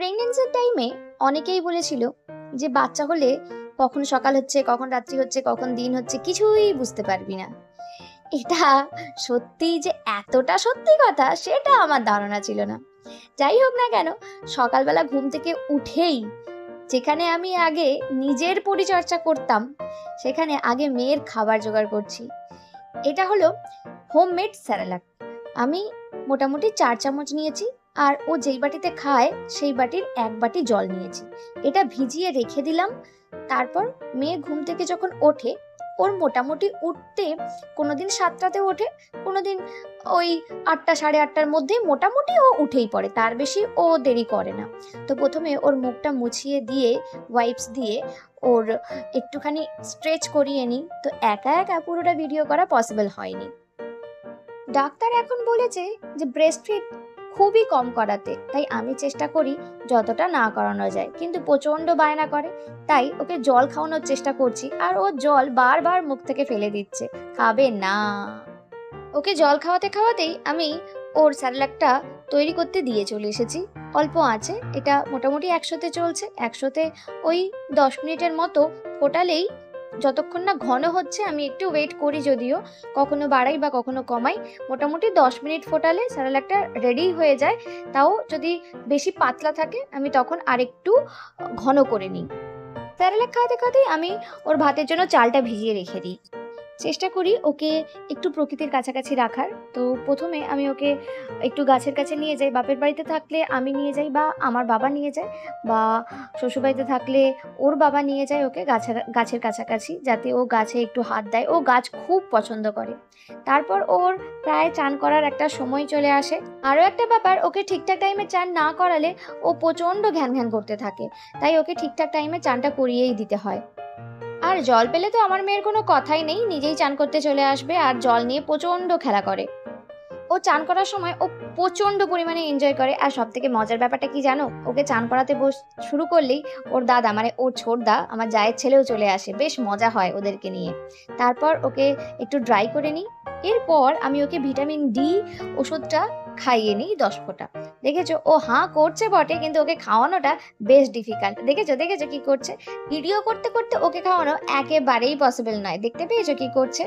প্রেগন্যান্সির টাইমে অনেকেই বলেছিল যে বাচ্চা হলে কখন সকাল হচ্ছে, কখন রাত্রি হচ্ছে, কখন দিন হচ্ছে কিছুই বুঝতে পারবি না। এটা সত্যিই যে এতটা সত্যি কথা সেটা আমার ধারণা ছিল না। যাই হোক না কেন, সকালবেলা ঘুম থেকে উঠেই যেখানে আমি আগে নিজের পরিচর্যা করতাম, সেখানে আগে মেয়ের খাবার জোগাড় করছি। এটা হলো হোমমেড স্যারালাক। আমি মোটামুটি 4 চামচ নিয়েছি, আর ও যেই বাটিতে খায় সেই বাটির 1 বাটি জল নিয়েছি। এটা ভিজিয়ে রেখে দিলাম। তারপর মেয়ে ঘুম থেকে যখন ওঠে, ওর মোটামুটি উঠতে কোনোদিন 7টাতে ওঠে, কোনোদিন ওই 8টা 8:30টার মধ্যে মোটামুটি ও উঠেই পড়ে, তার বেশি ও দেরি করে না। তো প্রথমে ওর মুখটা মুছিয়ে দিয়ে ওয়াইপস দিয়ে ওর একটুখানি স্ট্রেচ করিয়ে নিই। তো একা একা পুরোটা ভিডিও করা পসিবল হয়নি। ডাক্তার এখন বলেছে যে ব্রেস্ট ফিড খুবই কম করাতে, তাই আমি চেষ্টা করি যতটা না করানো যায়, কিন্তু প্রচন্ড বায়না করে, তাই ওকে জল খাওয়ানোর চেষ্টা করছি। আর ও জল বারবার মুখ থেকে ফেলে দিচ্ছে, খাবে না। ওকে জল খাওয়াতে খাওয়াতেই আমি ওর স্যালাডটা তৈরি করতে দিয়ে চলে এসেছি। অল্প আছে, এটা মোটামুটি 100তে চলছে। 100তে ওই 10 মিনিটের মতো ফোটালেই, যতক্ষণ না ঘন হচ্ছে আমি একটু ওয়েট করি, যদিও কখনো বাড়াই বা কখনো কমাই, মোটামুটি 10 মিনিট ফোটালে স্যালাডটা রেডি হয়ে যায়। তাও যদি বেশি পাতলা থাকে আমি তখন আরেকটু ঘন করে নিই। স্যালাড খাওয়াতে খাওয়াতেই আমি ওর ভাতের জন্য চালটা ভিজিয়ে রেখে দিই। চেষ্টা করি ওকে একটু প্রকৃতির কাছাকাছি রাখার। তো প্রথমে আমি ওকে একটু গাছের কাছে নিয়ে যাই। বাপের বাড়িতে থাকলে আমি নিয়ে যাই বা আমার বাবা নিয়ে যায়, বা শ্বশুরবাড়িতে থাকলে ওর বাবা নিয়ে যায় ওকে গাছের কাছাকাছি, যাতে ও গাছে একটু হাত দেয়। ও গাছ খুব পছন্দ করে। তারপর ওর প্রায় চান করার একটা সময় চলে আসে। আরও একটা ব্যাপার, ওকে ঠিকঠাক টাইমে চান না করালে ও প্রচণ্ড ঘ্যান ঘ্যান করতে থাকে, তাই ওকে ঠিকঠাক টাইমে চানটা করিয়েই দিতে হয়। আর জল পেলে তো আমার মেয়ের কোনো কথাই নেই, নিজেই চান করতে চলে আসবে আর জল নিয়ে প্রচণ্ড খেলা করে। ও চান করার সময় ও প্রচণ্ড পরিমাণে এনজয় করে। আর সব থেকে মজার ব্যাপারটা কি জানো, ওকে চান করাতে শুরু করলেই ওর দাদা, মানে ওর ছোটদা, আমার জায়ের ছেলেও চলে আসে। বেশ মজা হয় ওদেরকে নিয়ে। তারপর ওকে একটু ড্রাই করে নিই। এরপর আমি ওকে ভিটামিন ডি ওষুধটা খাইয়ে নিই 10 ফোঁটা। দেখেছো ও হাঁ করছে বটে, কিন্তু ওকে খাওয়ানোটা বেশ ডিফিকাল্ট। দেখেছো দেখেছো কি করছে? ভিডিও করতে করতে ওকে খাওয়ানো একেবারেই পসিবল নয়। দেখতে পেয়েছো কি করছে?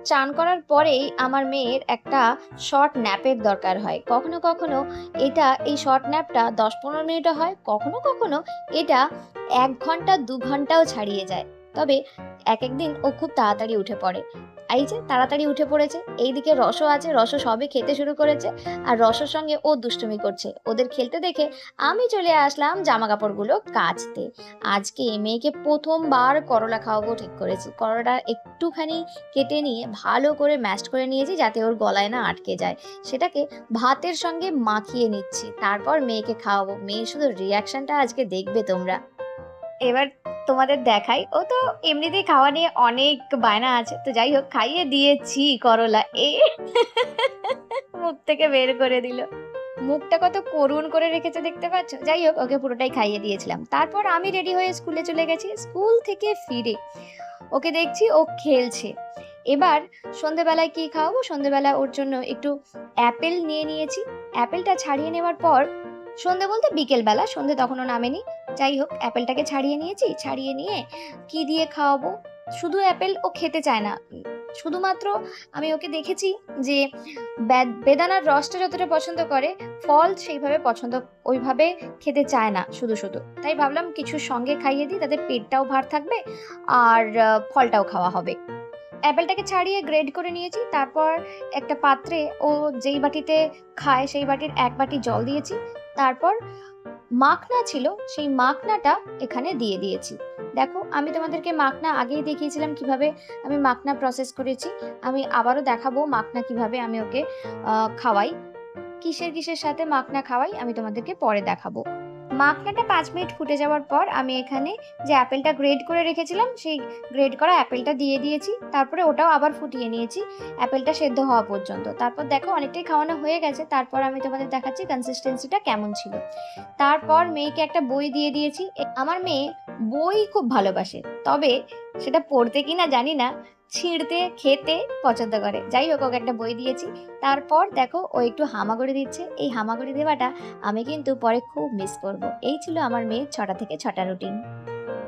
চান করার পরেই আমার মেয়ের একটা শর্ট ন্যাপের দরকার হয়। কখনো কখনো এই শর্ট ন্যাপটা 10-15 মিনিটও হয়, কখনো কখনো এটা 1 ঘন্টা 2 ঘন্টাও ছাড়িয়ে যায়। তবে এক একদিন ও খুব তাড়াতাড়ি উঠে পড়ে। এই যে তাড়াতাড়ি উঠে পড়েছে। এইদিকে রসও আছে, রসও সবে খেতে শুরু করেছে, আর রসের সঙ্গে ও দুষ্টুমি করছে। ওদের খেলতে দেখে আমি চলে আসলাম জামা কাপড়গুলো কাচতে। আজকে মেয়েকে প্রথমবার করলা খাওয়াবো ঠিক করেছি। করলাটা একটুখানি কেটে নিয়ে ভালো করে ম্যাশ করে নিয়েছি, যাতে ওর গলায় না আটকে যায়। সেটাকে ভাতের সঙ্গে মাখিয়ে নিচ্ছি, তারপর মেয়েকে খাওয়াবো। মেয়ের শুধু রিয়াকশনটা আজকে দেখবে তোমরা। এবার তোমাদের দেখাই। ও তো এমনিতেই খাওয়া নিয়ে অনেক বায়না আছে। তো যাই হোক, খাইয়ে দিয়েছি করলা। মুখ থেকে বের করে দিল। মুখটা কত করুণ করে রেখেছে দেখতে পাচ্ছ। যাই হোক, ওকে পুরোটাই খাইয়ে দিয়েছিলাম। তারপর আমি রেডি হয়ে স্কুলে চলে গেছি। স্কুল থেকে ফিরে ওকে দেখছি ও খেলছে। এবার সন্ধেবেলায় কি খাওয়াবো, সন্ধেবেলা ওর জন্য একটু অ্যাপেল নিয়ে নিয়েছি। অ্যাপেলটা ছাড়িয়ে নেওয়ার পর, সন্ধে বলতে বিকেলবেলা, সন্ধে তখনও নামেনি। যাই হোক, অ্যাপেলটাকে ছাড়িয়ে নিয়েছি। ছাড়িয়ে নিয়ে কি দিয়ে খাওয়াবো, শুধু অ্যাপেল ও খেতে চায় না। শুধুমাত্র আমি ওকে দেখেছি যে বেদানার রসটা যতটা পছন্দ করে, ফল সেইভাবে ওইভাবে খেতে চায় না শুধু শুধু। তাই ভাবলাম কিছু সঙ্গে খাইয়ে দিই, তাদের পেটটাও ভার থাকবে আর ফলটাও খাওয়া হবে। অ্যাপেলটাকে ছাড়িয়ে গ্রেড করে নিয়েছি। তারপর একটা পাত্রে ও যেই বাটিতে খায় সেই বাটির 1 বাটি জল দিয়েছি। তারপর মাখনা ছিল, সেই মাখনাটা এখানে দিয়ে দিয়েছি। দেখো, আমি তোমাদেরকে মাখনা আগেই দেখিয়েছিলাম কিভাবে আমি মাখনা প্রসেস করেছি। আমি আবারও দেখাবো মাখনা কিভাবে আমি ওকে খাওয়াই। কিসের সাথে মাখনা খাওয়াই আমি তোমাদেরকে পরে দেখাবো। মাখনাটা 5 মিনিট ফুটে যাওয়ার পর আমি এখানে যে অ্যাপেলটা গ্রেড করে রেখেছিলাম, সেই গ্রেড করা অ্যাপেলটা দিয়ে দিয়েছি। তারপরে ওটাও আবার ফুটিয়ে নিয়েছি অ্যাপেলটা সেদ্ধ হওয়া পর্যন্ত। তারপর দেখো অনেকটাই খাওয়ানো হয়ে গেছে। তারপর আমি তোমাদের দেখাচ্ছি কনসিস্টেন্সিটা কেমন ছিল। তারপর মেয়েকে একটা বই দিয়ে দিয়েছি। আমার মেয়ে বই খুব ভালোবাসে, তবে সেটা পড়তে কিনা জানি না, ছিঁড়তে খেতে পছন্দ করে। যাই হোক, ওকে একটা বই দিয়েছি। তারপর দেখো ও একটু হামাগুড়ি দিচ্ছে। এই হামাগুড়ি দেওয়াটা আমি কিন্তু পরে খুব মিস করব। এই ছিল আমার মেয়ের 6টা থেকে 6টা রুটিন।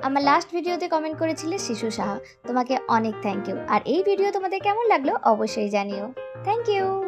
আমার লাস্ট ভিডিওতে কমেন্ট করেছিলে শিশু সাহা, তোমাকে অনেক থ্যাংক ইউ। আর এই ভিডিও তোমাদের কেমন লাগলো অবশ্যই জানিও। Thank you.